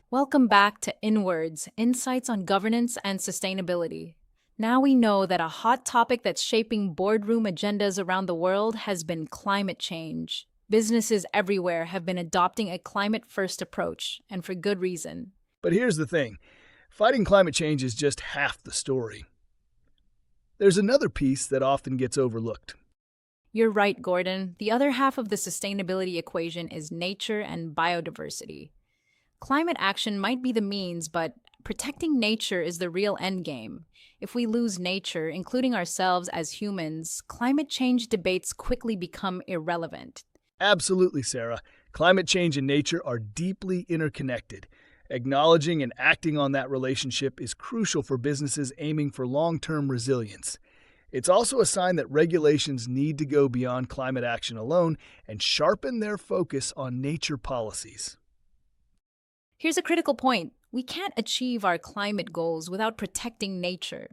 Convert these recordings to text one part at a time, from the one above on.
Welcome back to Inwards, Insights on Governance and Sustainability. Now we know that a hot topic that's shaping boardroom agendas around the world has been climate change. Businesses everywhere have been adopting a climate first approach, and for good reason. But here's the thing, fighting climate change is just half the story. There's another piece that often gets overlooked. You're right, Gordon. The other half of the sustainability equation is nature and biodiversity. Climate action might be the means, but protecting nature is the real endgame. If we lose nature, including ourselves as humans, climate change debates quickly become irrelevant. Absolutely, Sarah. Climate change and nature are deeply interconnected. Acknowledging and acting on that relationship is crucial for businesses aiming for long-term resilience. It's also a sign that regulations need to go beyond climate action alone and sharpen their focus on nature policies. Here's a critical point. We can't achieve our climate goals without protecting nature.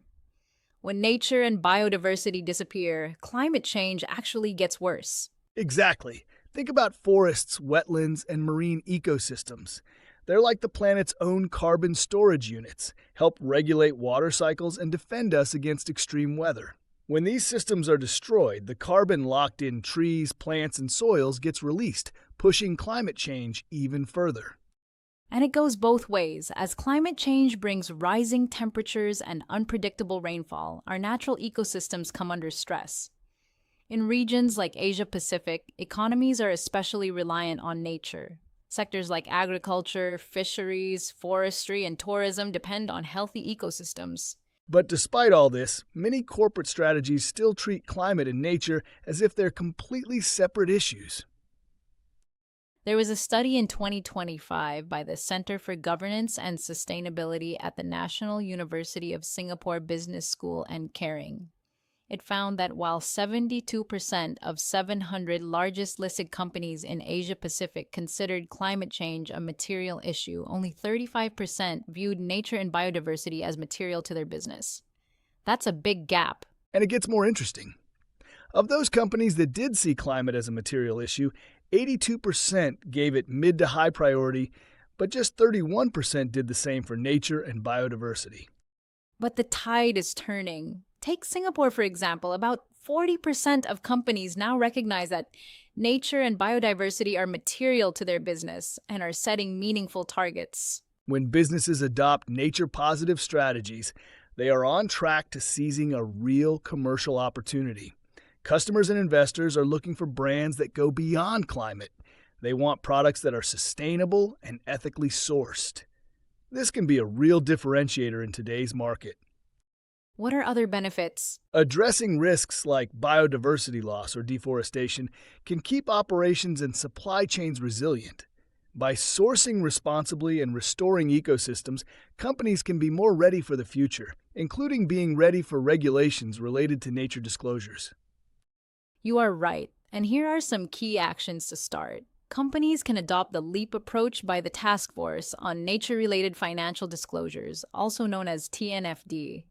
When nature and biodiversity disappear, climate change actually gets worse. Exactly. Think about forests, wetlands, and marine ecosystems. They're like the planet's own carbon storage units, help regulate water cycles and defend us against extreme weather. When these systems are destroyed, the carbon locked in trees, plants, and soils gets released, pushing climate change even further. And it goes both ways. As climate change brings rising temperatures and unpredictable rainfall, our natural ecosystems come under stress. In regions like Asia Pacific, economies are especially reliant on nature. Sectors like agriculture, fisheries, forestry, and tourism depend on healthy ecosystems. But despite all this, many corporate strategies still treat climate and nature as if they're completely separate issues. There was a study in 2025 by the Center for Governance and Sustainability at the National University of Singapore Business School and Caring. It found that while 72% of 700 largest listed companies in Asia Pacific considered climate change a material issue, only 35% viewed nature and biodiversity as material to their business. That's a big gap. And it gets more interesting. Of those companies that did see climate as a material issue, 82% gave it mid to high priority, but just 31% did the same for nature and biodiversity. But the tide is turning. Take Singapore, for example. About 40% of companies now recognize that nature and biodiversity are material to their business and are setting meaningful targets. When businesses adopt nature-positive strategies, they are on track to seizing a real commercial opportunity. Customers and investors are looking for brands that go beyond climate. They want products that are sustainable and ethically sourced. This can be a real differentiator in today's market. What are other benefits? Addressing risks like biodiversity loss or deforestation can keep operations and supply chains resilient. By sourcing responsibly and restoring ecosystems, companies can be more ready for the future, including being ready for regulations related to nature disclosures. You are right, and here are some key actions to start. Companies can adopt the LEAP approach by the Task Force on Nature-Related Financial Disclosures, also known as TNFD.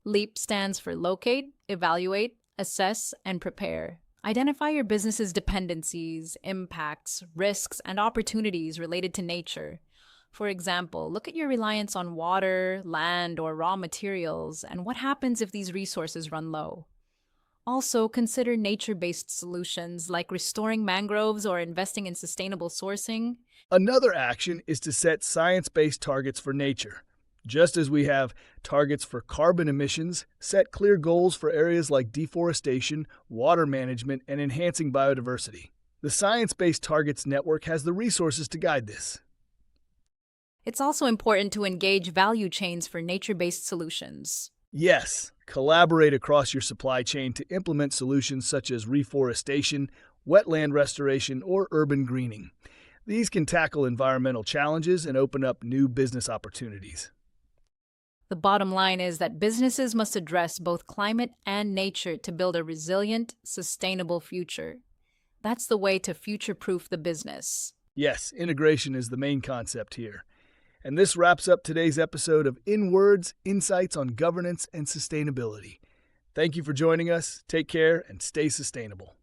LEAP stands for Locate, Evaluate, Assess, and Prepare. Identify your business's dependencies, impacts, risks, and opportunities related to nature. For example, look at your reliance on water, land, or raw materials, and what happens if these resources run low. Also, consider nature-based solutions like restoring mangroves or investing in sustainable sourcing. Another action is to set science-based targets for nature. Just as we have targets for carbon emissions, set clear goals for areas like deforestation, water management, and enhancing biodiversity. The Science Based Targets Network has the resources to guide this. It's also important to engage value chains for nature-based solutions. Yes, collaborate across your supply chain to implement solutions such as reforestation, wetland restoration, or urban greening. These can tackle environmental challenges and open up new business opportunities. The bottom line is that businesses must address both climate and nature to build a resilient, sustainable future. That's the way to future-proof the business. Yes, integration is the main concept here. And this wraps up today's episode of In Words, Insights on Governance and Sustainability. Thank you for joining us. Take care and stay sustainable.